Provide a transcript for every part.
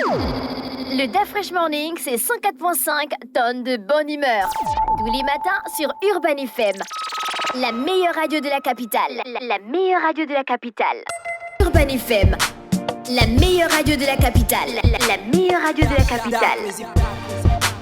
Le DAF Fresh Morning, c'est 104.5 tonnes de bonne humeur. Tous les matins sur Urban FM. La meilleure radio de la capitale. La meilleure radio de la capitale. Urban FM. La meilleure radio de la capitale. La meilleure radio de la capitale.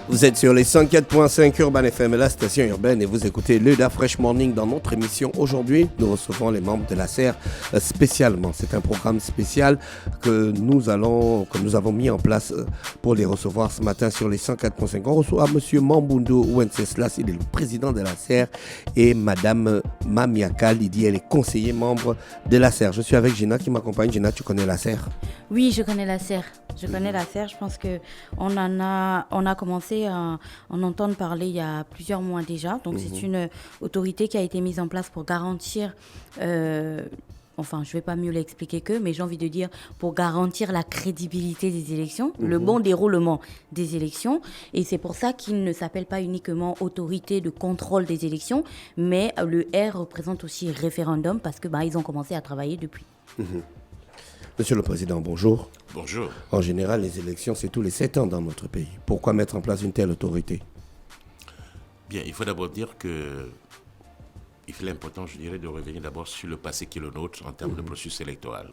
Vous êtes sur les 104.5 Urban FM, la station urbaine, et vous écoutez le DAF Fresh Morning. Dans notre émission aujourd'hui, nous recevons les membres de la SER spécialement. C'est un programme spécial que nous avons mis en place pour les recevoir ce matin sur les 104.5. On reçoit M. Mamboundou Wenceslas, il est le président de la SER, et Mme Mamiaka Lydie, elle est conseiller membre de la SER. Je suis avec Gina qui m'accompagne. Gina, tu connais la SER? Oui, je connais la SER. Je connais la SER. Je pense qu'on a commencé à en entendre parler il y a plusieurs mois déjà. Donc, c'est une autorité qui a été mise en place pour garantir, enfin, je ne vais pas mieux l'expliquer mais j'ai envie de dire pour garantir la crédibilité des élections, le bon déroulement des élections. Et c'est pour ça qu'il ne s'appelle pas uniquement autorité de contrôle des élections, mais le R représente aussi référendum parce que ils ont commencé à travailler depuis. Monsieur le Président, bonjour. Bonjour. En général, les élections, c'est tous les 7 ans dans notre pays. Pourquoi mettre en place une telle autorité? Bien, il faut d'abord dire que il est important, je dirais, de revenir d'abord sur le passé qui est le nôtre en termes de processus électoral.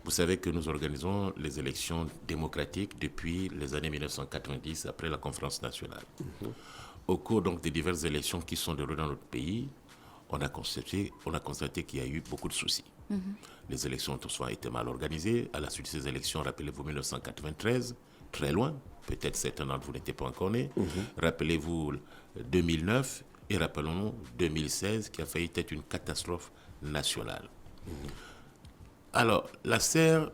Vous savez que nous organisons les élections démocratiques depuis les années 1990, après la conférence nationale. Au cours donc des diverses élections qui sont déroulées dans notre pays, on a constaté qu'il y a eu beaucoup de soucis. Les élections ont souvent été mal organisées. À la suite de ces élections, rappelez-vous 1993, très loin, peut-être certains d'entre vous n'étaient pas encore nés. Rappelez-vous 2009 et rappelons-nous 2016 qui a failli être une catastrophe nationale. Alors, la SER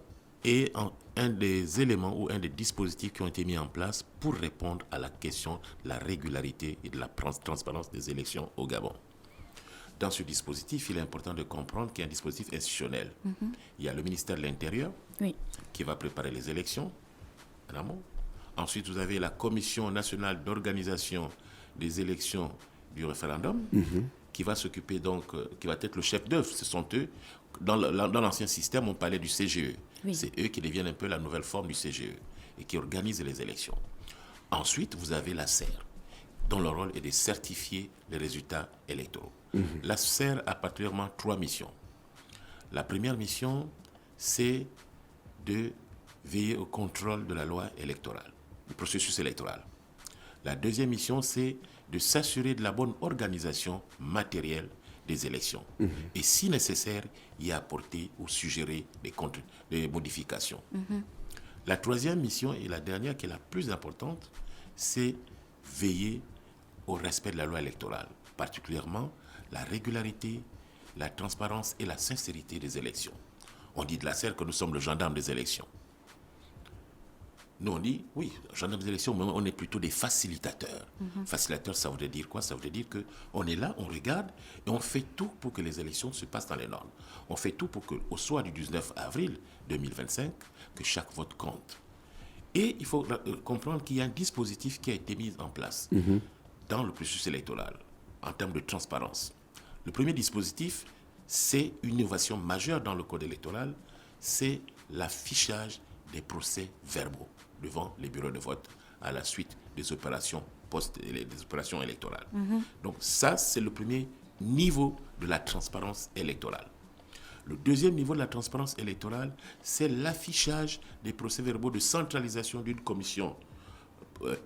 est un des éléments ou un des dispositifs qui ont été mis en place pour répondre à la question de la régularité et de la transparence des élections au Gabon. Dans ce dispositif, il est important de comprendre qu'il y a un dispositif institutionnel. Il y a le ministère de l'Intérieur qui va préparer les élections en amont. Ensuite, vous avez la Commission nationale d'organisation des élections du référendum qui va s'occuper donc, qui va être le chef d'œuvre. Ce sont eux. Dans l'ancien système, on parlait du CGE. C'est eux qui deviennent un peu la nouvelle forme du CGE et qui organisent les élections. Ensuite, vous avez la SER, dont le rôle est de certifier les résultats électoraux. La SER a particulièrement 3 missions. La première mission, c'est de veiller au contrôle de la loi électorale, du processus électoral. La deuxième mission, c'est de s'assurer de la bonne organisation matérielle des élections. Et si nécessaire, y apporter ou suggérer des modifications. La troisième mission et la dernière, qui est la plus importante, c'est veiller au respect de la loi électorale, particulièrement la régularité, la transparence et la sincérité des élections. On dit de la SER que nous sommes le gendarme des élections. Nous, on dit, oui, gendarme des élections, mais on est plutôt des facilitateurs. Facilitateurs, ça voudrait dire quoi? Ça voudrait dire qu'on est là, on regarde, et on fait tout pour que les élections se passent dans les normes. On fait tout pour qu'au soir du 19 avril 2025, que chaque vote compte. Et il faut comprendre qu'il y a un dispositif qui a été mis en place dans le processus électoral, en termes de transparence. Le premier dispositif, c'est une innovation majeure dans le code électoral, c'est l'affichage des procès-verbaux devant les bureaux de vote à la suite des opérations électorales. Donc ça, c'est le premier niveau de la transparence électorale. Le deuxième niveau de la transparence électorale, c'est l'affichage des procès-verbaux de centralisation d'une commission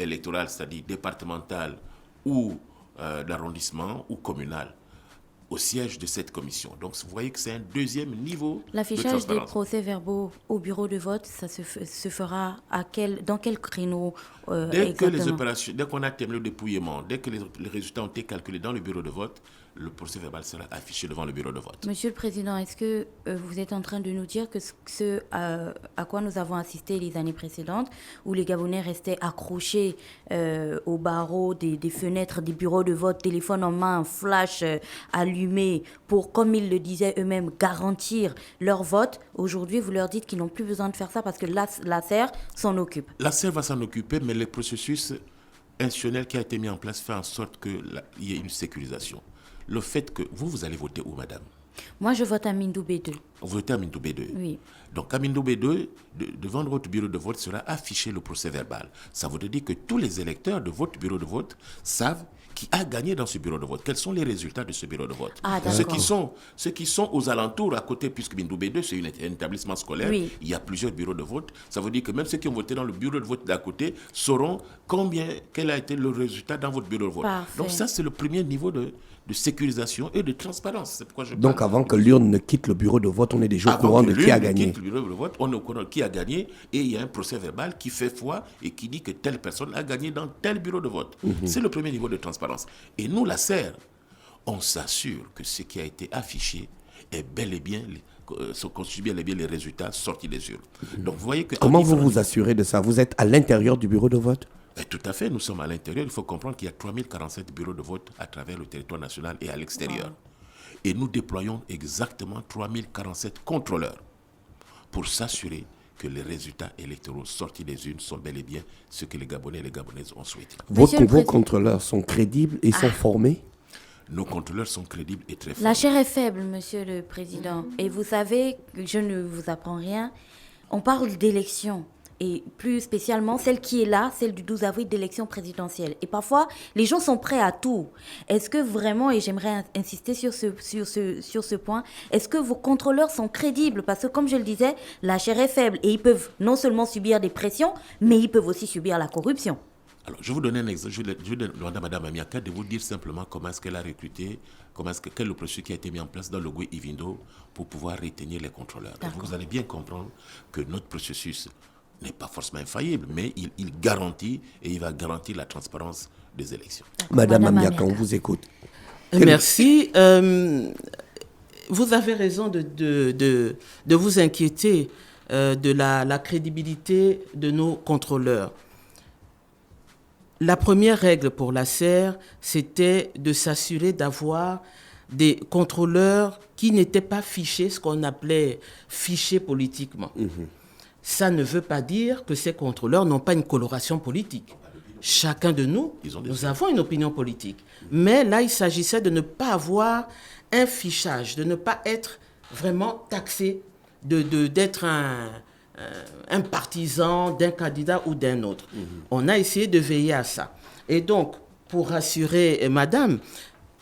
électorale, c'est-à-dire départementale ou d'arrondissement ou communale, au siège de cette commission. Donc, vous voyez que c'est un deuxième niveau de transparence. L'affichage des procès-verbaux au bureau de vote, ça se fera dans quel créneau dès exactement? Dès qu'on a terminé le dépouillement, dès que les résultats ont été calculés dans le bureau de vote, le procès-verbal sera affiché devant le bureau de vote. Monsieur le Président, est-ce que vous êtes en train de nous dire que ce à quoi nous avons assisté les années précédentes, où les Gabonais restaient accrochés aux barreaux des fenêtres des bureaux de vote, téléphone en main, flash allumé, pour, comme ils le disaient eux-mêmes, garantir leur vote, aujourd'hui vous leur dites qu'ils n'ont plus besoin de faire ça parce que la SER s'en occupe? La SER va s'en occuper, mais le processus institutionnel qui a été mis en place fait en sorte qu'il y ait une sécurisation. Le fait que vous allez voter où, madame? Moi, je vote à Mindou B2. Vous votez à Mindou B2. Oui. Donc, à Mindou B2, devant votre bureau de vote sera affiché le procès verbal. Ça veut dire que tous les électeurs de votre bureau de vote savent qui a gagné dans ce bureau de vote. Quels sont les résultats de ce bureau de vote? Ah, d'accord. Ceux qui sont aux alentours, à côté, puisque Mindou B2, c'est un établissement scolaire, oui. Il y a plusieurs bureaux de vote. Ça veut dire que même ceux qui ont voté dans le bureau de vote d'à côté sauront quel a été le résultat dans votre bureau de vote. Parfait. Donc ça, c'est le premier niveau de sécurisation et de transparence. C'est pourquoi je parle. Donc avant que l'urne ne quitte le bureau de vote, on est déjà au courant de qui a gagné. Quitte le bureau de vote, on est au courant de qui a gagné et il y a un procès verbal qui fait foi et qui dit que telle personne a gagné dans tel bureau de vote. C'est le premier niveau de transparence. Et nous, la SER, on s'assure que ce qui a été affiché est bel et bien constitue bien les résultats sortis des urnes. Donc vous voyez que comment vous vous assurez de ça? Vous êtes à l'intérieur du bureau de vote? Tout à fait, nous sommes à l'intérieur. Il faut comprendre qu'il y a 3047 bureaux de vote à travers le territoire national et à l'extérieur. Wow. Et nous déployons exactement 3047 contrôleurs pour s'assurer que les résultats électoraux sortis des urnes sont bel et bien ce que les Gabonais et les Gabonaises ont souhaité. Vos contrôleurs sont crédibles et sont formés? Nos contrôleurs sont crédibles et très forts. La chair est faible, Monsieur le Président. Et vous savez, je ne vous apprends rien, on parle d'élections. Et plus spécialement, celle qui est là, celle du 12 avril d'élection présidentielle. Et parfois, les gens sont prêts à tout. Est-ce que vraiment, et j'aimerais insister sur ce point, est-ce que vos contrôleurs sont crédibles? Parce que comme je le disais, la chair est faible et ils peuvent non seulement subir des pressions, mais ils peuvent aussi subir la corruption. Alors, je vais vous donner un exemple. Je vais demander à Mme Amiaka de vous dire simplement comment est-ce qu'elle a recruté, quel est le processus qui a été mis en place dans le GUI Ivindo pour pouvoir retenir les contrôleurs. Donc, vous allez bien comprendre que notre processus n'est pas forcément infaillible, mais il garantit et il va garantir la transparence des élections. Madame Amiaka, on vous écoute. Merci. Vous avez raison de vous inquiéter de la crédibilité de nos contrôleurs. La première règle pour la SER, c'était de s'assurer d'avoir des contrôleurs qui n'étaient pas fichés, ce qu'on appelait fichés politiquement. Ça ne veut pas dire que ces contrôleurs n'ont pas une coloration politique. Chacun de nous, nous avons une opinion politique. Mais là, il s'agissait de ne pas avoir un fichage, de ne pas être vraiment taxé, d'être un partisan d'un candidat ou d'un autre. On a essayé de veiller à ça. Et donc, pour rassurer madame,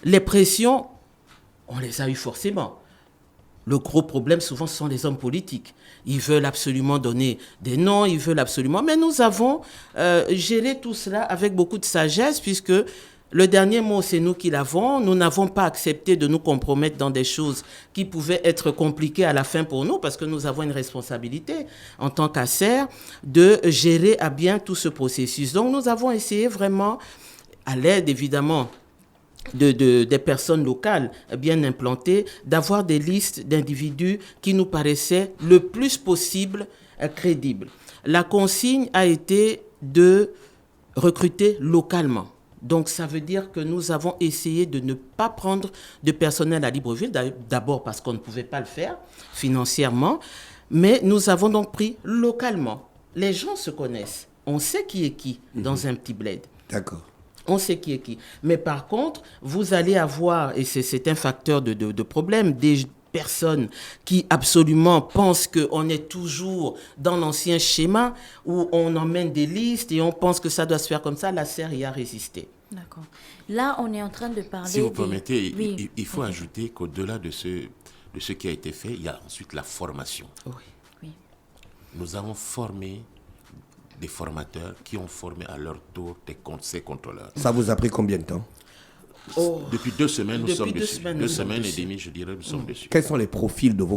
les pressions, on les a eues forcément. Le gros problème, souvent, ce sont les hommes politiques. Ils veulent absolument donner des noms, ils veulent absolument... Mais nous avons géré tout cela avec beaucoup de sagesse, puisque le dernier mot, c'est nous qui l'avons. Nous n'avons pas accepté de nous compromettre dans des choses qui pouvaient être compliquées à la fin pour nous, parce que nous avons une responsabilité en tant qu'ASER de gérer à bien tout ce processus. Donc, nous avons essayé vraiment, à l'aide évidemment des personnes locales bien implantées, d'avoir des listes d'individus qui nous paraissaient le plus possible crédibles. La consigne a été de recruter localement. Donc, ça veut dire que nous avons essayé de ne pas prendre de personnel à Libreville, d'abord parce qu'on ne pouvait pas le faire financièrement, mais nous avons donc pris localement. Les gens se connaissent. On sait qui est qui dans un petit bled. D'accord. On sait qui est qui. Mais par contre, vous allez avoir, et c'est un facteur de problème, des personnes qui absolument pensent qu'on est toujours dans l'ancien schéma où on emmène des listes et on pense que ça doit se faire comme ça. La SER y a résisté. D'accord. Là, on est en train de parler... Si vous permettez, il faut ajouter qu'au-delà de ce qui a été fait, il y a ensuite la formation. Oui. Nous avons formé des formateurs qui ont formé à leur tour ces contrôleurs. Ça vous a pris combien de temps? Depuis 2 semaines, nous sommes dessus. 2 semaines et demie, je dirais, nous sommes dessus. Quels sont les profils de vos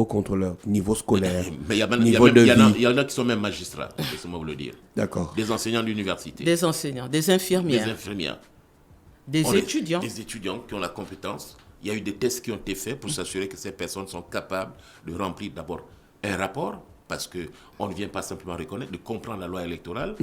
contrôleurs? Niveau scolaire, il y en a qui sont même magistrats, laissez-moi vous le dire. D'accord. Des enseignants d'université. Des enseignants, des infirmières. Des étudiants. Des étudiants qui ont la compétence. Il y a eu des tests qui ont été faits pour s'assurer que ces personnes sont capables de remplir d'abord un rapport parce qu'on ne vient pas simplement reconnaître, de comprendre la loi électorale.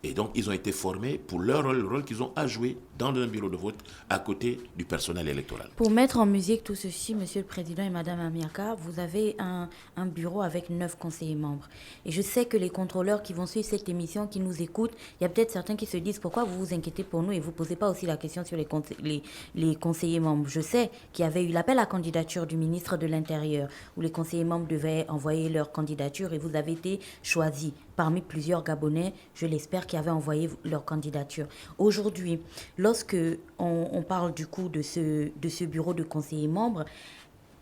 Et donc, ils ont été formés pour leur rôle, le rôle qu'ils ont à jouer dans un bureau de vote à côté du personnel électoral. Pour mettre en musique tout ceci, Monsieur le Président et Madame Amiaka, vous avez un bureau avec 9 conseillers membres. Et je sais que les contrôleurs qui vont suivre cette émission, qui nous écoutent, il y a peut-être certains qui se disent pourquoi vous vous inquiétez pour nous et vous ne posez pas aussi la question sur les conseillers membres. Je sais qu'il y avait eu l'appel à candidature du ministre de l'Intérieur où les conseillers membres devaient envoyer leur candidature et vous avez été choisis parmi plusieurs Gabonais, je l'espère, qui avaient envoyé leur candidature. Aujourd'hui, lorsque on parle du coup de ce bureau de conseillers membres,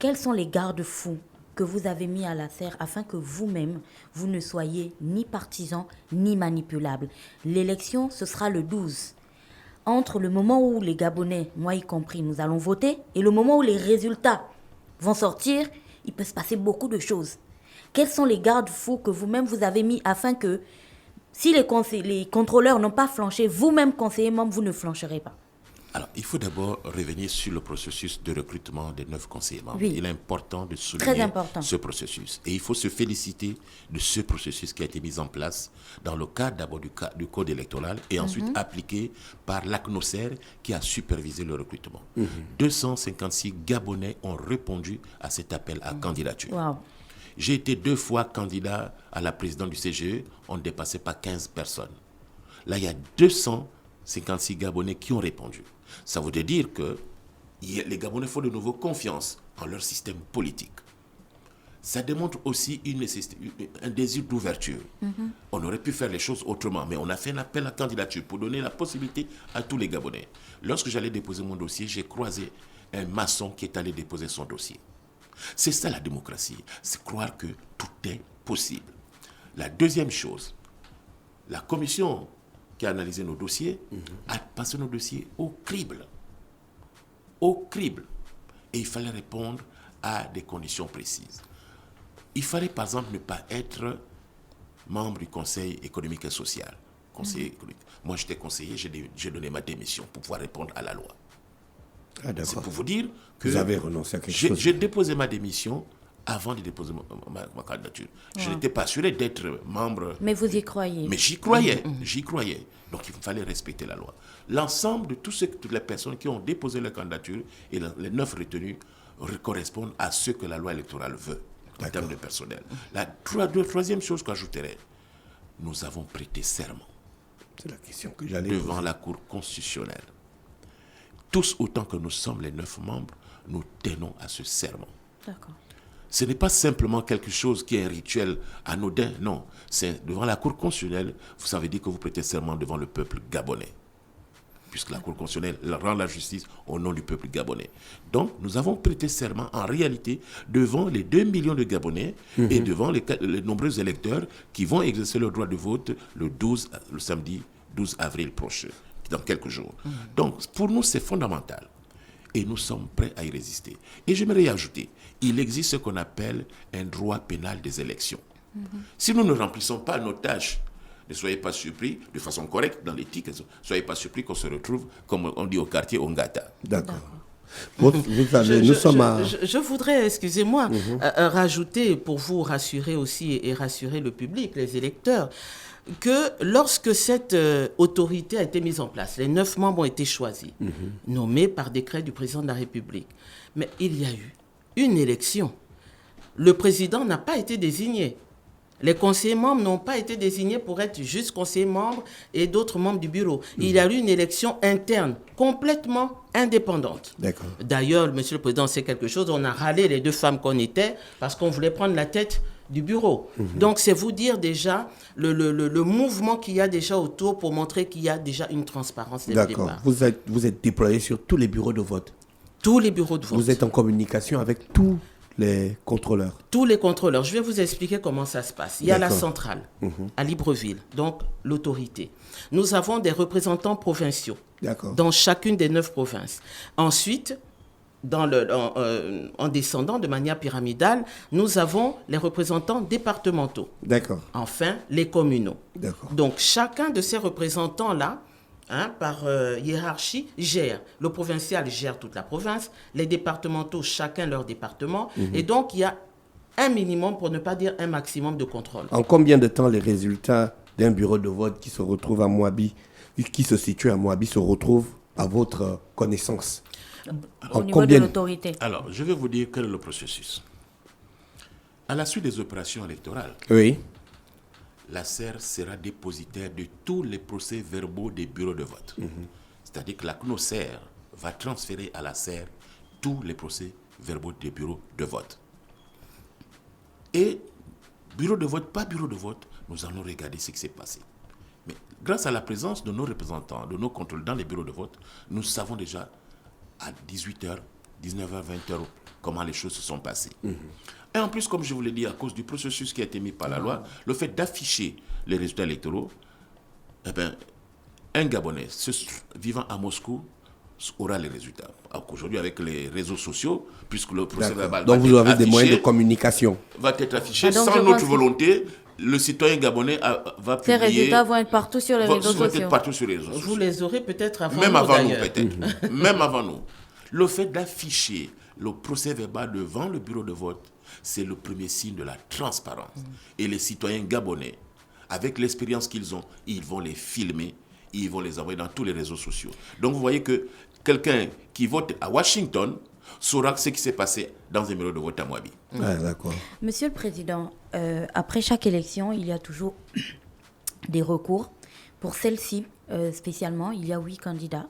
quels sont les garde-fous que vous avez mis à la serre afin que vous-même, vous ne soyez ni partisan ni manipulable? L'élection, ce sera le 12. Entre le moment où les Gabonais, moi y compris, nous allons voter, et le moment où les résultats vont sortir, il peut se passer beaucoup de choses. Quels sont les garde-fous que vous-même vous avez mis afin que, si les contrôleurs n'ont pas flanché, vous-même, conseiller membre, vous ne flancherez pas? Alors, il faut d'abord revenir sur le processus de recrutement des 9 conseillers membres. Oui. Il est important de souligner important. ce processus. Et il faut se féliciter de ce processus qui a été mis en place dans le cadre d'abord du code électoral et ensuite appliqué par l'ACNOCER qui a supervisé le recrutement. 256 Gabonais ont répondu à cet appel à candidature. Wow. J'ai été 2 fois candidat à la présidence du CGE, on ne dépassait pas 15 personnes. Là, il y a 256 Gabonais qui ont répondu. Ça veut dire que les Gabonais font de nouveau confiance en leur système politique. Ça démontre aussi un désir d'ouverture. On aurait pu faire les choses autrement, mais on a fait un appel à candidature pour donner la possibilité à tous les Gabonais. Lorsque j'allais déposer mon dossier, j'ai croisé un maçon qui est allé déposer son dossier. C'est ça la démocratie, c'est croire que tout est possible. La deuxième chose, la commission qui a analysé nos dossiers a passé nos dossiers au crible. Au crible. Et il fallait répondre à des conditions précises. Il fallait par exemple ne pas être membre du Conseil économique et social. Conseiller économique. Moi j'étais conseiller, j'ai donné ma démission pour pouvoir répondre à la loi. Ah, d'accord. C'est pour vous dire que vous avez renoncé à quelque chose. J'ai déposé ma démission avant de déposer ma candidature. Je n'étais pas assuré d'être membre. Mais vous y croyez. Mais j'y croyais, j'y croyais. Donc il fallait respecter la loi. L'ensemble de toutes les personnes qui ont déposé leur candidature et les 9 retenus correspondent à ce que la loi électorale veut en termes de personnel. La troisième chose qu'ajouterais, nous avons prêté serment. C'est la question que j'allais devant poser. la Cour constitutionnelle. Tous autant que nous sommes les 9 membres, nous tenons à ce serment. D'accord. Ce n'est pas simplement quelque chose qui est un rituel anodin, non. C'est devant la Cour constitutionnelle, vous savez dire que vous prêtez serment devant le peuple gabonais. Puisque la Cour constitutionnelle rend la justice au nom du peuple gabonais. Donc, nous avons prêté serment en réalité devant les 2 millions de Gabonais et devant les nombreux électeurs qui vont exercer leur droit de vote le samedi 12 avril prochain, dans quelques jours. Donc, pour nous, c'est fondamental. Et nous sommes prêts à y résister. Et j'aimerais y ajouter, il existe ce qu'on appelle un droit pénal des élections. Si nous ne remplissons pas nos tâches, ne soyez pas surpris, de façon correcte dans l'éthique, ne soyez pas surpris qu'on se retrouve, comme on dit au quartier, Ongata. D'accord. Vous savez, nous sommes à... Je voudrais, excusez-moi, rajouter pour vous rassurer aussi et rassurer le public, les électeurs, que lorsque cette autorité a été mise en place, les 9 membres ont été choisis, nommés par décret du président de la République. Mais il y a eu une élection. Le président n'a pas été désigné. Les conseillers membres n'ont pas été désignés pour être juste conseillers membres et d'autres membres du bureau. Il y a eu une élection interne, complètement indépendante. D'accord. D'ailleurs, monsieur le président, c'est quelque chose, on a râlé les 2 femmes qu'on était parce qu'on voulait prendre la tête du bureau. Donc, c'est vous dire déjà le mouvement qu'il y a déjà autour pour montrer qu'il y a déjà une transparence dès le D'accord. départ. Vous êtes déployé sur tous les bureaux de vote. Tous les bureaux de vote. Vous êtes en communication avec tous les contrôleurs. Tous les contrôleurs. Je vais vous expliquer comment ça se passe. Il y a la D'accord. centrale à Libreville, donc l'autorité. Nous avons des représentants provinciaux D'accord. dans chacune des 9 provinces. Ensuite, en descendant de manière pyramidale, nous avons les représentants départementaux. D'accord. Enfin, les communaux. D'accord. Donc, chacun de ces représentants-là, par hiérarchie, gère. Le provincial gère toute la province, les départementaux, chacun leur département. Et donc, il y a un minimum, pour ne pas dire un maximum de contrôle. En combien de temps les résultats d'un bureau de vote qui se retrouve à Moabi, qui se situe à Moabi, se retrouvent à votre connaissance? Au niveau de l'autorité. Alors, je vais vous dire quel est le processus. À la suite des opérations électorales, Oui. la SER sera dépositaire de tous les procès-verbaux des bureaux de vote. C'est-à-dire que la CNOSER va transférer à la SER tous les procès-verbaux des bureaux de vote. Et bureau de vote, pas bureau de vote, nous allons regarder ce qui s'est passé. Mais grâce à la présence de nos représentants, de nos contrôles dans les bureaux de vote, nous savons déjà à 18h, 19h, 20h comment les choses se sont passées. Et en plus, comme je vous l'ai dit, à cause du processus qui a été mis par la loi, le fait d'afficher les résultats électoraux, eh bien, un Gabonais vivant à Moscou aura les résultats. Alors qu'aujourd'hui, avec les réseaux sociaux, puisque le procès verbal Donc vous avez des moyens de communication. Va être affiché donc sans notre volonté, le citoyen gabonais va publier. Ces résultats vont être partout sur les réseaux sociaux. Partout sur les réseaux sociaux. Vous les aurez peut-être avant Même nous, avant nous, d'ailleurs. peut-être. Même avant nous. Le fait d'afficher le procès verbal devant le bureau de vote, c'est le premier signe de la transparence. Et les citoyens gabonais, avec l'expérience qu'ils ont, ils vont les filmer, ils vont les envoyer dans tous les réseaux sociaux. Donc vous voyez que quelqu'un qui vote à Washington saura ce qui s'est passé dans un bureau de vote à Moabi. Ah, d'accord. Monsieur le Président, après chaque élection, il y a toujours des recours. Pour celle-ci, spécialement, il y a 8 candidats.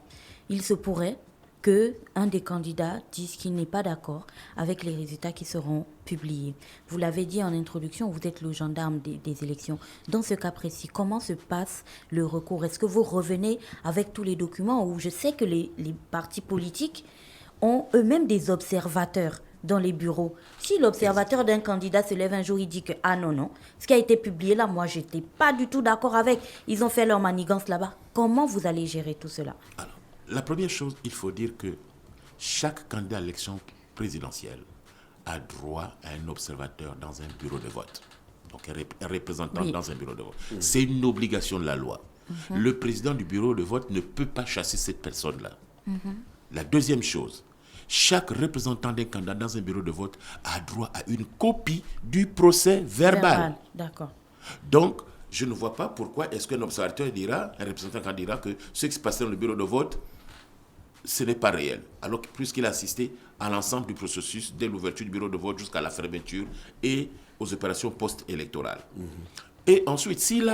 Il se pourrait qu'un des candidats dise qu'il n'est pas d'accord avec les résultats qui seront publiés. Vous l'avez dit en introduction, vous êtes le gendarme des élections. Dans ce cas précis, comment se passe le recours? Est-ce que vous revenez avec tous les documents? Ou je sais que les partis politiques ont eux-mêmes des observateurs dans les bureaux. Si l'observateur d'un candidat se lève un jour, il dit que ah non, ce qui a été publié là, moi j'étais pas du tout d'accord avec. Ils ont fait leur manigance là-bas. Comment vous allez gérer tout cela? Alors, la première chose, il faut dire que chaque candidat à l'élection présidentielle a droit à un observateur dans un bureau de vote. Donc un représentant dans un bureau de vote. C'est une obligation de la loi. Le président du bureau de vote ne peut pas chasser cette personne-là. La deuxième chose, chaque représentant d'un candidat dans un bureau de vote a droit à une copie du procès verbal. D'accord. Donc, je ne vois pas pourquoi est-ce qu'un observateur dira, un représentant dira que ce qui se passait dans le bureau de vote, ce n'est pas réel. Alors que puisqu'il a assisté à l'ensemble du processus dès l'ouverture du bureau de vote jusqu'à la fermeture et aux opérations post-électorales. Et ensuite, s'il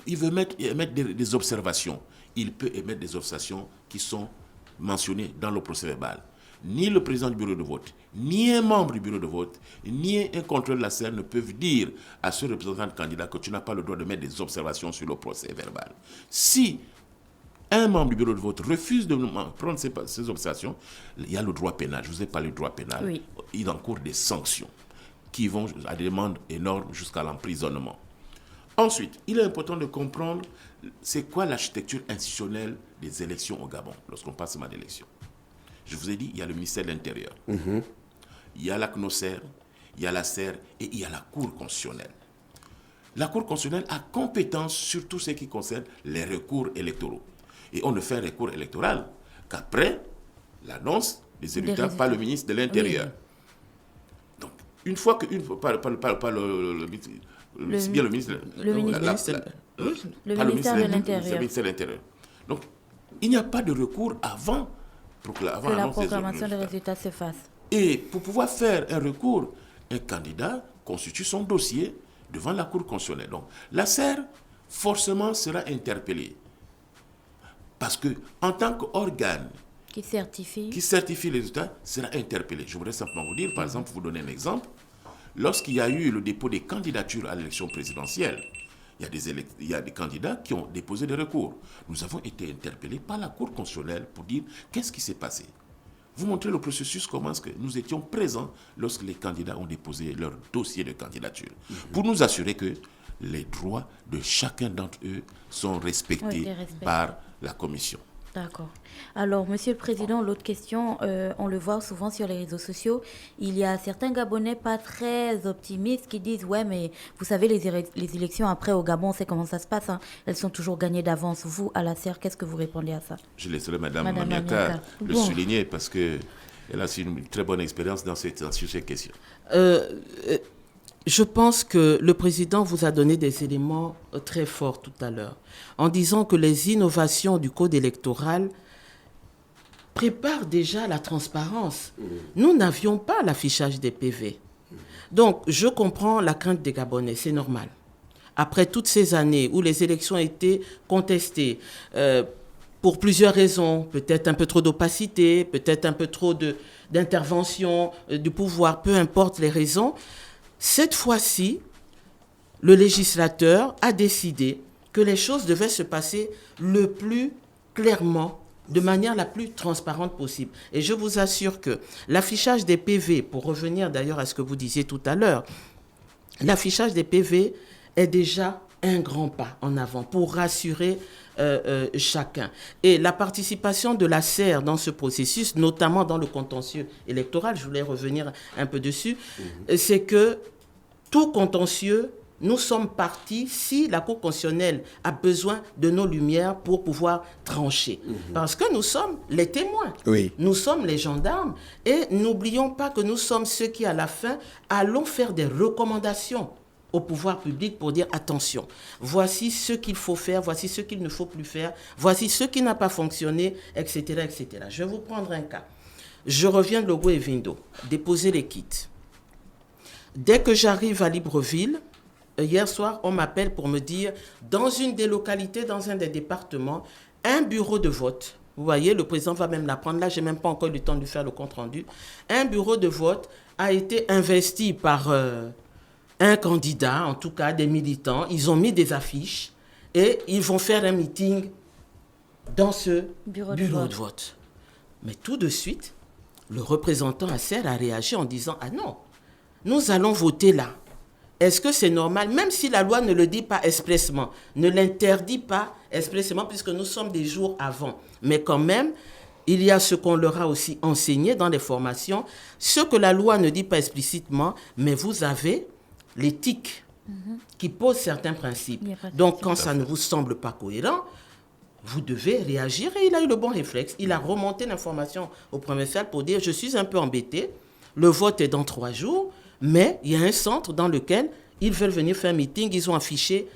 veut émettre des observations, il peut émettre des observations qui sont mentionnées dans le procès verbal. Ni le président du bureau de vote, ni un membre du bureau de vote, ni un contrôleur de la SER ne peuvent dire à ce représentant de candidat que tu n'as pas le droit de mettre des observations sur le procès verbal. Si un membre du bureau de vote refuse de prendre ces observations, il y a le droit pénal. Je vous ai parlé du droit pénal. Oui. Il encourt des sanctions qui vont à des demandes énormes jusqu'à l'emprisonnement. Ensuite, il est important de comprendre c'est quoi l'architecture institutionnelle des élections au Gabon lorsqu'on passe à l'élection. Je vous ai dit, il y a le ministère de l'Intérieur, il y a la CNOSER, il y a la SER et il y a la Cour constitutionnelle. La Cour constitutionnelle a compétence sur tout ce qui concerne les recours électoraux. Et on ne fait un recours électoral qu'après l'annonce des résultats par le ministre de l'Intérieur. Oui. Donc, une fois que... Le ministère de l'Intérieur. Donc, il n'y a pas de recours avant que la proclamation des résultats se fasse. Et pour pouvoir faire un recours, un candidat constitue son dossier devant la Cour constitutionnelle. Donc, la SER, forcément, sera interpellée. Parce qu'en tant qu'organe qui certifie les résultats, sera interpellé. Je voudrais simplement vous dire, par exemple, vous donner un exemple. Lorsqu'il y a eu le dépôt des candidatures à l'élection présidentielle, il y a des candidats qui ont déposé des recours. Nous avons été interpellés par la Cour constitutionnelle pour dire qu'est-ce qui s'est passé. Vous montrez le processus, comment est-ce que nous étions présents lorsque les candidats ont déposé leur dossier de candidature. Pour nous assurer que les droits de chacun d'entre eux sont respectés par la commission. D'accord. Alors, Monsieur le Président, l'autre question, on le voit souvent sur les réseaux sociaux, il y a certains Gabonais pas très optimistes qui disent « Ouais, mais vous savez, les élections après au Gabon, on sait comment ça se passe, hein. Elles sont toujours gagnées d'avance. » Vous, à la SER, qu'est-ce que vous répondez à ça? Je laisserai Madame Mamiaka le souligner parce que Elle a une très bonne expérience sur ces questions. Je pense que le président vous a donné des éléments très forts tout à l'heure, en disant que les innovations du code électoral préparent déjà la transparence. Nous n'avions pas l'affichage des PV. Donc, je comprends la crainte des Gabonais, c'est normal. Après toutes ces années où les élections étaient contestées, pour plusieurs raisons, peut-être un peu trop d'opacité, peut-être un peu trop d'intervention du pouvoir, peu importe les raisons, cette fois-ci, le législateur a décidé que les choses devaient se passer le plus clairement, de manière la plus transparente possible. Et je vous assure que l'affichage des PV, pour revenir d'ailleurs à ce que vous disiez tout à l'heure, l'affichage des PV est déjà un grand pas en avant pour rassurer chacun. Et la participation de la SER dans ce processus, notamment dans le contentieux électoral, je voulais revenir un peu dessus, c'est que tout contentieux, nous sommes partis si la Cour constitutionnelle a besoin de nos lumières pour pouvoir trancher. Parce que nous sommes les témoins. Oui. Nous sommes les gendarmes. Et n'oublions pas que nous sommes ceux qui, à la fin, allons faire des recommandations au pouvoir public pour dire attention, voici ce qu'il faut faire, voici ce qu'il ne faut plus faire, voici ce qui n'a pas fonctionné, etc., etc. Je vais vous prendre un cas. Je reviens de Logo et Vindo, déposer les kits. Dès que j'arrive à Libreville, hier soir, on m'appelle pour me dire, dans une des localités, dans un des départements, un bureau de vote, vous voyez, le président va même l'apprendre, là, je n'ai même pas encore eu le temps de faire le compte-rendu, un bureau de vote a été investi par un candidat, en tout cas des militants, ils ont mis des affiches et ils vont faire un meeting dans ce bureau de vote. Mais tout de suite, le représentant ACER a réagi en disant « Ah non, nous allons voter là. Est-ce que c'est normal, même si la loi ne le dit pas expressément, ne l'interdit pas expressément, puisque nous sommes des jours avant. Mais quand même, il y a ce qu'on leur a aussi enseigné dans les formations, ce que la loi ne dit pas explicitement, mais vous avez l'éthique qui pose certains principes. Donc, quand ça ne vous semble pas cohérent, vous devez réagir. Et il a eu le bon réflexe. Il a remonté l'information au provincial pour dire « Je suis un peu embêté, le vote est dans 3 jours, mais il y a un centre dans lequel ils veulent venir faire un meeting, ils ont affiché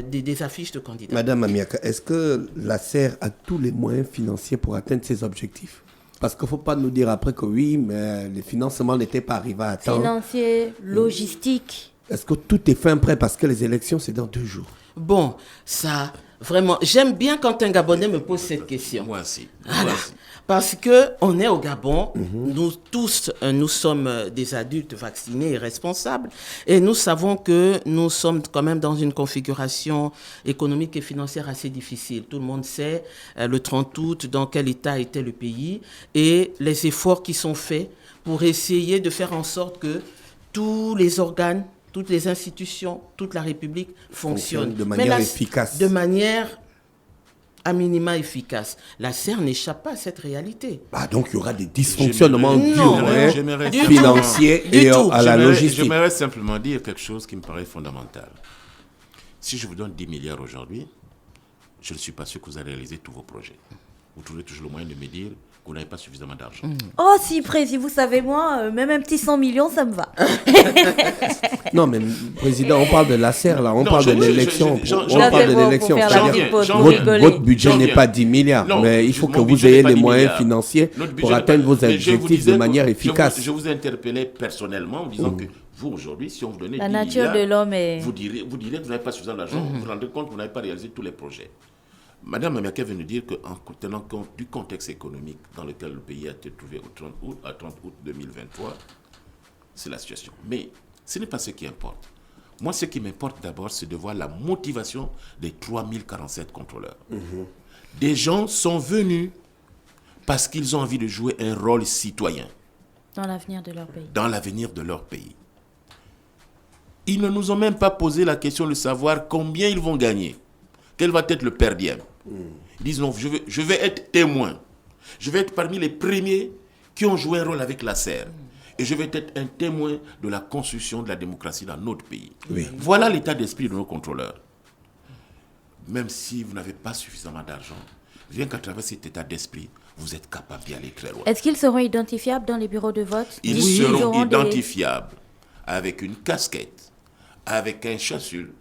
des affiches de candidats. » Madame Amiaka, est-ce que la SER a tous les moyens financiers pour atteindre ses objectifs? Parce qu'il ne faut pas nous dire après que oui, mais les financements n'étaient pas arrivés à temps. Financier, logistique. Est-ce que tout est fin prêt parce que les élections, c'est dans 2 jours? Bon, ça, vraiment, j'aime bien quand un Gabonais me pose cette question. Moi aussi. Voilà. Parce qu'on est au Gabon, nous tous, nous sommes des adultes vaccinés et responsables, et nous savons que nous sommes quand même dans une configuration économique et financière assez difficile. Tout le monde sait le 30 août dans quel état était le pays, et les efforts qui sont faits pour essayer de faire en sorte que tous les organes, toutes les institutions, toute la République fonctionnent de manière efficace. De manière à minima efficace. La SER n'échappe pas à cette réalité. Ah, donc il y aura des dysfonctionnements j'aimerais financiers et à la logistique. J'aimerais simplement dire quelque chose qui me paraît fondamental. Si je vous donne 10 milliards aujourd'hui, je ne suis pas sûr que vous allez réaliser tous vos projets. Vous trouverez toujours le moyen de me dire que vous n'avez pas suffisamment d'argent. Oh, si, Président, vous savez, moi, même un petit 100 millions, ça me va. Non, mais Président, on parle de la SER, là. On parle de l'élection. On parle de l'élection. Votre budget n'est pas 10 milliards, mais il faut que vous ayez les moyens financiers pour atteindre vos objectifs de manière efficace. Je vous interpellais personnellement en disant que vous, aujourd'hui, si on vous donnait 10 milliards... La nature de l'homme est... Vous direz que vous n'avez pas suffisamment d'argent, vous vous rendrez compte que vous n'avez pas réalisé tous les projets. Madame Amiaka vient de dire qu'en tenant compte du contexte économique dans lequel le pays a été trouvé au 30 août 2023, c'est la situation. Mais ce n'est pas ce qui importe. Moi, ce qui m'importe d'abord, c'est de voir la motivation des 3047 contrôleurs. Des gens sont venus parce qu'ils ont envie de jouer un rôle citoyen. Dans l'avenir de leur pays. Dans l'avenir de leur pays. Ils ne nous ont même pas posé la question de savoir combien ils vont gagner. Quel va être le per diem. Ils disent non, je vais être témoin. Je vais être parmi les premiers qui ont joué un rôle avec la SER. Et je vais être un témoin de la construction de la démocratie dans notre pays. Oui. Voilà l'état d'esprit de nos contrôleurs. Même si vous n'avez pas suffisamment d'argent, Rien qu'à travers cet état d'esprit, vous êtes capable d'y aller très loin. Est-ce qu'ils seront identifiables dans les bureaux de vote? Ils seront identifiables avec une casquette, avec un chasuble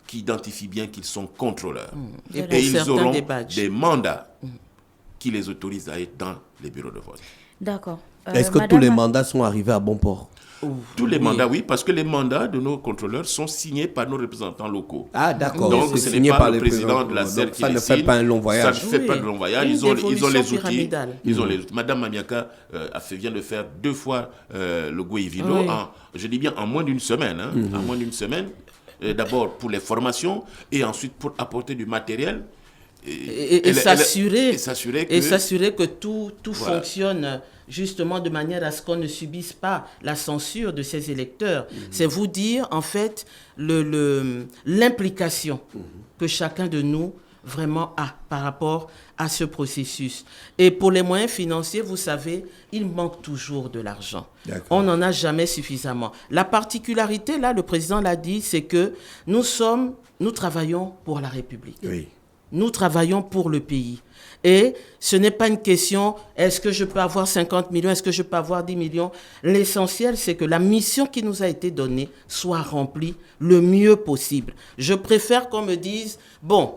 qui identifie bien qu'ils sont contrôleurs. Et ils auront des mandats qui les autorisent à être dans les bureaux de vote. D'accord. Est-ce que tous les mandats sont arrivés à bon port? Tous les mandats, oui, parce que les mandats de nos contrôleurs sont signés par nos représentants locaux. Ah, d'accord. Donc, ce n'est pas le président de la SER qui ça les ne fait signe. pas un long voyage. Ça ne fait pas de long voyage. Ils ont les outils. Ils ont les outils. Madame Mamiaka vient de faire 2 fois le Gouévino, je dis bien en moins d'une semaine. En moins d'une semaine. D'abord pour les formations et ensuite pour apporter du matériel. Et s'assurer que tout voilà. fonctionne justement de manière à ce qu'on ne subisse pas la censure de ces électeurs. C'est vous dire, en fait, l'implication que chacun de nous vraiment a par rapport à ce processus. Et pour les moyens financiers, vous savez, il manque toujours de l'argent. On n'en a jamais suffisamment. La particularité, là, le président l'a dit, c'est que nous travaillons pour la République. Oui. Nous travaillons pour le pays. Et ce n'est pas une question, est-ce que je peux avoir 50 millions, est-ce que je peux avoir 10 millions? L'essentiel, c'est que la mission qui nous a été donnée soit remplie le mieux possible. Je préfère qu'on me dise, bon,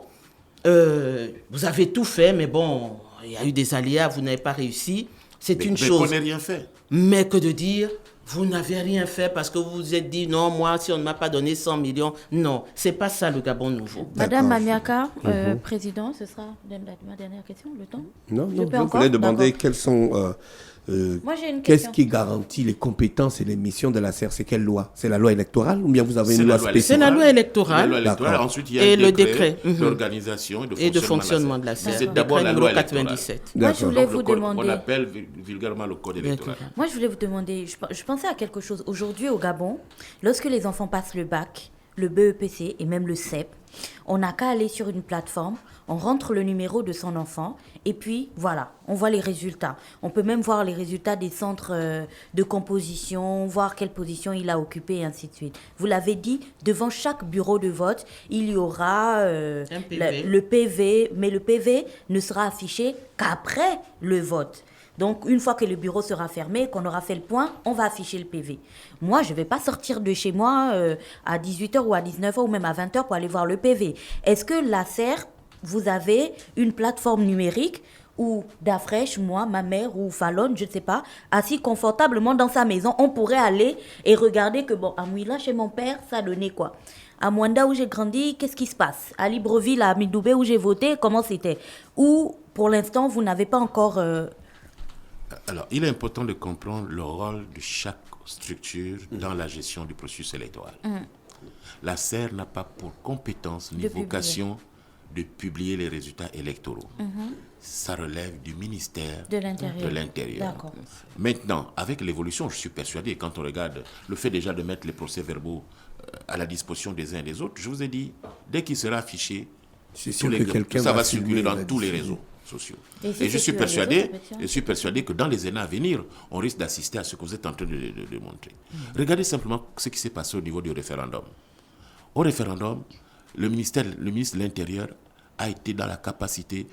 vous avez tout fait, mais bon, il y a eu des aléas, vous n'avez pas réussi. C'est une chose. Mais qu'on n'ait rien fait. Mais que de dire, vous n'avez rien fait parce que vous vous êtes dit, non, moi, si on ne m'a pas donné 100 millions, non, c'est pas ça le Gabon nouveau. Madame Mamiaka, président, ce sera ma dernière question, le temps? Non, je voulais demander quels sont... Moi, j'ai une qu'est-ce question. qui garantit les compétences et les missions de la SER? C'est quelle loi? C'est la loi électorale ou bien vous avez une loi spéciale? C'est la loi électorale. Ensuite, il y a le décret d'organisation et de fonctionnement de la SER. C'est d'abord la loi électorale. 97. Moi, je voulais vous demander... On appelle vulgairement le code électoral. Moi, je voulais vous demander, je pensais à quelque chose. Aujourd'hui, au Gabon, lorsque les enfants passent le bac, le BEPC et même le CEP, on n'a qu'à aller sur une plateforme, on rentre le numéro de son enfant et puis voilà, on voit les résultats. On peut même voir les résultats des centres de composition, voir quelle position il a occupé et ainsi de suite. Vous l'avez dit, devant chaque bureau de vote, il y aura le PV, mais le PV ne sera affiché qu'après le vote. Donc, une fois que le bureau sera fermé, qu'on aura fait le point, on va afficher le PV. Moi, je ne vais pas sortir de chez moi à 18h ou à 19h ou même à 20h pour aller voir le PV. Est-ce que la SER, vous avez une plateforme numérique où Dafresh, moi, ma mère ou Fallon, je ne sais pas, assis confortablement dans sa maison, on pourrait aller et regarder que, bon, à Mouila, chez mon père, ça donnait quoi? À Mwanda, où j'ai grandi, qu'est-ce qui se passe? À Libreville, à Midoubé, où j'ai voté, comment c'était? Ou, pour l'instant, vous n'avez pas encore... Alors, il est important de comprendre le rôle de chaque structure dans la gestion du processus électoral. La SER n'a pas pour compétence ni vocation de publier les résultats électoraux. Ça relève du ministère de l'Intérieur. Maintenant, avec l'évolution, je suis persuadé, quand on regarde le fait déjà de mettre les procès-verbaux à la disposition des uns et des autres, je vous ai dit, dès qu'il sera affiché, ça va circuler dans tous les réseaux sociaux. Et je suis persuadé que dans les années à venir, on risque d'assister à ce que vous êtes en train de montrer. Regardez simplement ce qui s'est passé au niveau du référendum. Au référendum, le ministre de l'Intérieur a été dans la capacité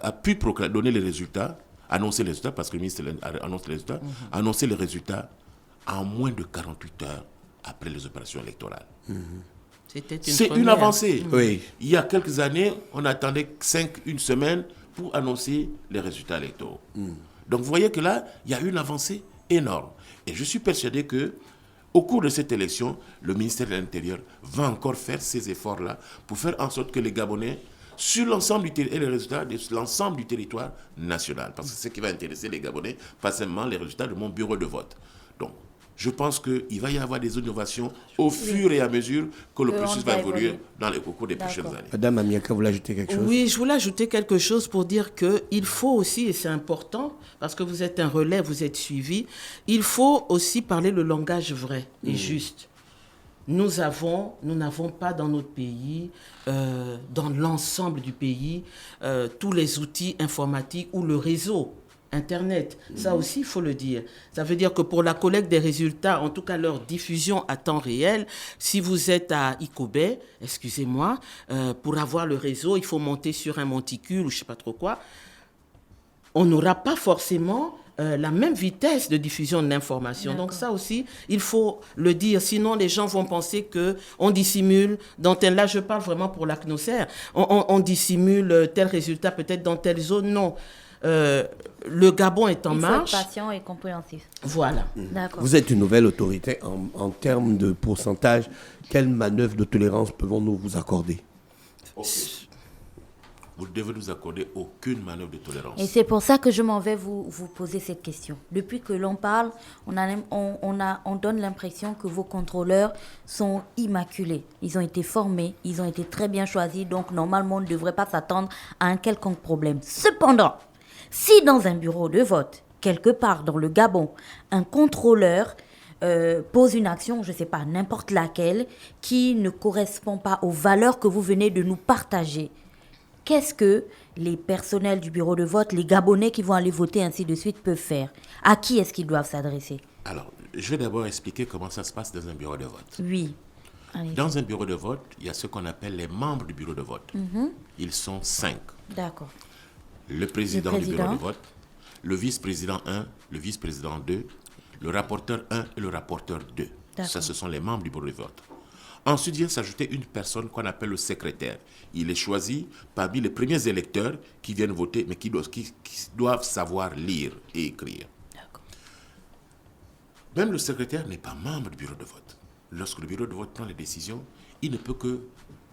a pu donner les résultats, annoncer les résultats, parce que le ministre annonce les résultats, annoncer les résultats en moins de 48 heures après les opérations électorales. C'est une avancée. Oui. Il y a quelques années, on attendait une semaine pour annoncer les résultats électoraux. Donc vous voyez que là, il y a une avancée énorme. Et je suis persuadé que au cours de cette élection, le ministère de l'Intérieur va encore faire ces efforts-là pour faire en sorte que les Gabonais, sur l'ensemble du et les résultats de l'ensemble du territoire national, parce que c'est ce qui va intéresser les Gabonais, pas seulement les résultats de mon bureau de vote. Donc, je pense qu'il va y avoir des innovations au fur et à mesure que le processus va évoluer au cours des prochaines années. Madame Mamiaka, vous voulez ajouter quelque chose? Oui, je voulais ajouter quelque chose pour dire qu'il faut aussi, et c'est important, parce que vous êtes un relais, vous êtes suivi, il faut aussi parler le langage vrai et juste. Nous n'avons pas dans notre pays, dans l'ensemble du pays, tous les outils informatiques ou le réseau Internet. Ça aussi, il faut le dire. Ça veut dire que pour la collecte des résultats, en tout cas leur diffusion à temps réel, si vous êtes à Icobé, excusez-moi, pour avoir le réseau, il faut monter sur un monticule ou je ne sais pas trop quoi. On n'aura pas forcément la même vitesse de diffusion de l'information. Donc ça aussi, il faut le dire. Sinon, les gens vont penser qu'on dissimule dans tel... Là, je parle vraiment pour la CNOSER. On dissimule tel résultat peut-être dans telle zone. Non. Le Gabon est en marche. Il faut être patient et compréhensif. Voilà. D'accord. Vous êtes une nouvelle autorité. En termes de pourcentage, quelle manœuvre de tolérance pouvons-nous vous accorder? Vous ne devez nous accorder aucune manœuvre de tolérance. Et c'est pour ça que je m'en vais vous poser cette question. Depuis que l'on parle, on donne l'impression que vos contrôleurs sont immaculés. Ils ont été formés, ils ont été très bien choisis, donc normalement on ne devrait pas s'attendre à un quelconque problème. Cependant, si dans un bureau de vote, quelque part dans le Gabon, un contrôleur pose une action, je ne sais pas, n'importe laquelle, qui ne correspond pas aux valeurs que vous venez de nous partager, qu'est-ce que les personnels du bureau de vote, les Gabonais qui vont aller voter, ainsi de suite, peuvent faire? À qui est-ce qu'ils doivent s'adresser? Alors, je vais d'abord expliquer comment ça se passe dans un bureau de vote. Oui. Allez. Dans un bureau de vote, il y a ce qu'on appelle les membres du bureau de vote. Ils sont 5. D'accord. Le président du bureau de vote, le vice-président 1, le vice-président 2, le rapporteur 1 et le rapporteur 2. Ça, ce sont les membres du bureau de vote. Ensuite vient s'ajouter une personne qu'on appelle le secrétaire. Il est choisi parmi les premiers électeurs qui viennent voter, mais qui doivent savoir lire et écrire. D'accord. Même le secrétaire n'est pas membre du bureau de vote. Lorsque le bureau de vote prend les décisions, il ne peut que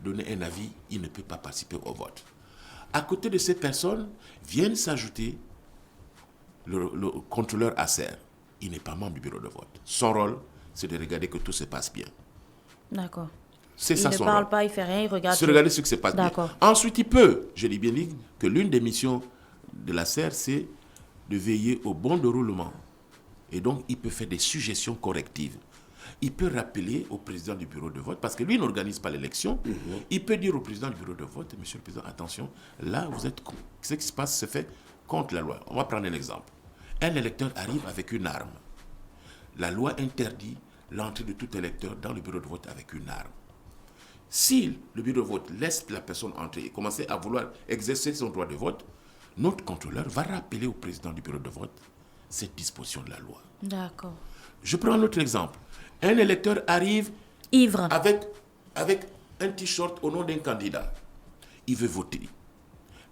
donner un avis, il ne peut pas participer au vote. À côté de ces personnes, viennent s'ajouter le contrôleur ASER. Il n'est pas membre du bureau de vote. Son rôle, c'est de regarder que tout se passe bien. D'accord. C'est ça son Il ne parle rôle. pas, il fait rien, il regarde. C'est regarder ce qui se passe bien. D'accord. Ensuite, il peut, je dis bien dit, que l'une des missions de la SER, c'est de veiller au bon déroulement. Et donc, il peut faire des suggestions correctives. Il peut rappeler au président du bureau de vote, parce que lui n'organise pas l'élection, il peut dire au président du bureau de vote, monsieur le président, attention, là, ce qui se passe se fait contre la loi. On va prendre un exemple. Un électeur arrive avec une arme. La loi interdit l'entrée de tout électeur dans le bureau de vote avec une arme. Si le bureau de vote laisse la personne entrer et commencer à vouloir exercer son droit de vote, notre contrôleur va rappeler au président du bureau de vote cette disposition de la loi. D'accord. Je prends un autre exemple. Un électeur arrive Ivre. avec un t-shirt au nom d'un candidat. Il veut voter.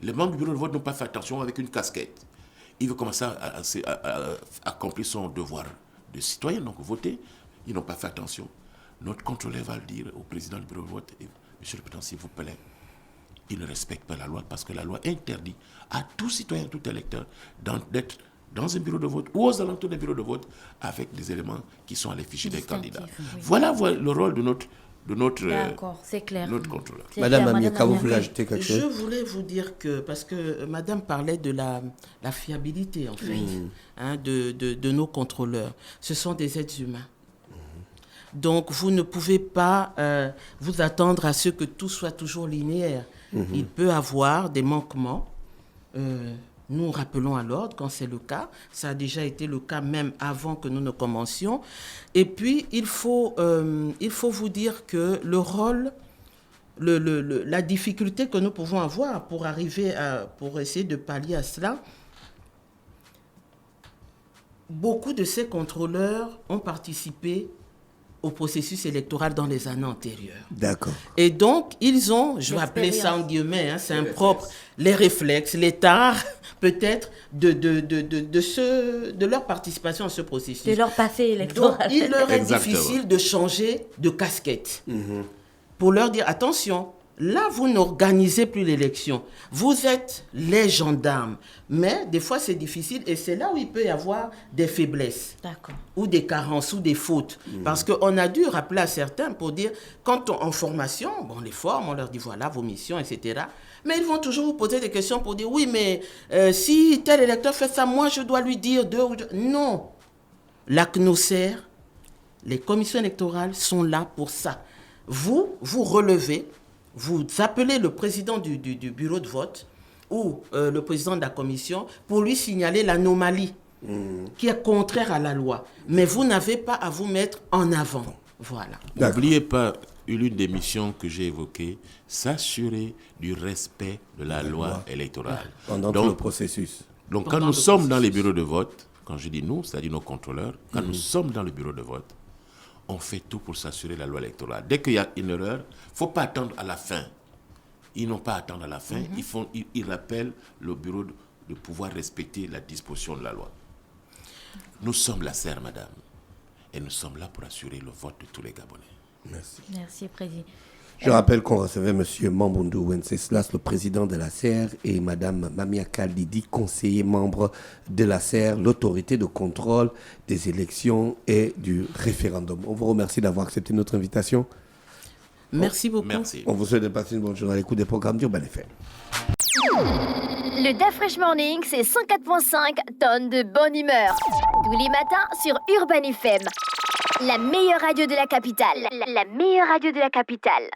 Les membres du bureau de vote n'ont pas fait attention avec une casquette. Il veut commencer à accomplir son devoir de citoyen, donc voter. Ils n'ont pas fait attention. Notre contrôleur va le dire au président du bureau de vote, monsieur le président, s'il vous plaît, il ne respecte pas la loi parce que la loi interdit à tout citoyen, tout électeur d'être dans un bureau de vote ou aux alentours d'un bureau de vote avec des éléments qui sont à l'effigie des candidats. Oui. Voilà le rôle de notre D'accord, c'est clair. Notre contrôleur. Madame Amiaka, vous voulez ajouter quelque chose? Je voulais vous dire que, parce que madame parlait de la fiabilité, en fait, de nos contrôleurs. Ce sont des êtres humains. Donc, vous ne pouvez pas vous attendre à ce que tout soit toujours linéaire. Il peut y avoir des manquements. Nous rappelons à l'ordre quand c'est le cas. Ça a déjà été le cas même avant que nous ne commencions. Et puis, il faut vous dire que le rôle, la difficulté que nous pouvons avoir pour essayer de pallier à cela, beaucoup de ces contrôleurs ont participé au processus électoral dans les années antérieures. D'accord. Et donc, ils ont, je vais appeler ça en guillemets, c'est impropre, les réflexes, l'état, peut-être, de leur participation à ce processus. De leur passé électoral. Donc, il leur est Exactement. difficile de changer de casquette. Pour leur dire, attention, là, vous n'organisez plus l'élection. Vous êtes les gendarmes. Mais des fois, c'est difficile et c'est là où il peut y avoir des faiblesses. D'accord. Ou des carences, ou des fautes. Parce qu'on a dû rappeler à certains pour dire, quand en formation, on les forme, on leur dit, voilà vos missions, etc. Mais ils vont toujours vous poser des questions pour dire, oui, mais si tel électeur fait ça, moi, je dois lui dire deux ou deux. Non. La CNOSER, les commissions électorales sont là pour ça. Vous relevez, vous appelez le président du bureau de vote ou le président de la commission pour lui signaler l'anomalie qui est contraire à la loi. Mais vous n'avez pas à vous mettre en avant. Voilà. N'oubliez pas l'une des missions que j'ai évoquées, s'assurer du respect de la loi électorale. Pendant tout le processus. Donc quand nous sommes dans les bureaux de vote, quand je dis nous, c'est-à-dire nos contrôleurs, quand nous sommes dans le bureau de vote, on fait tout pour s'assurer la loi électorale. Dès qu'il y a une erreur, il ne faut pas attendre à la fin. Ils n'ont pas à attendre à la fin. Ils rappellent le bureau de pouvoir respecter la disposition de la loi. Nous sommes la serre, madame. Et nous sommes là pour assurer le vote de tous les Gabonais. Merci. Merci, Président. Je rappelle qu'on recevait M. Mambundu Wenceslas, le président de la SER, et Mme Mamia Kaldidi, conseiller membre de la SER, l'autorité de contrôle des élections et du référendum. On vous remercie d'avoir accepté notre invitation. Merci beaucoup. Merci. On vous souhaite de passer une bonne journée à l'écoute des programmes d'Urban FM. Le DAF Fresh Morning, c'est 104.5 tonnes de bonne humeur. Tous les matins sur Urban FM. La meilleure radio de la capitale. La meilleure radio de la capitale.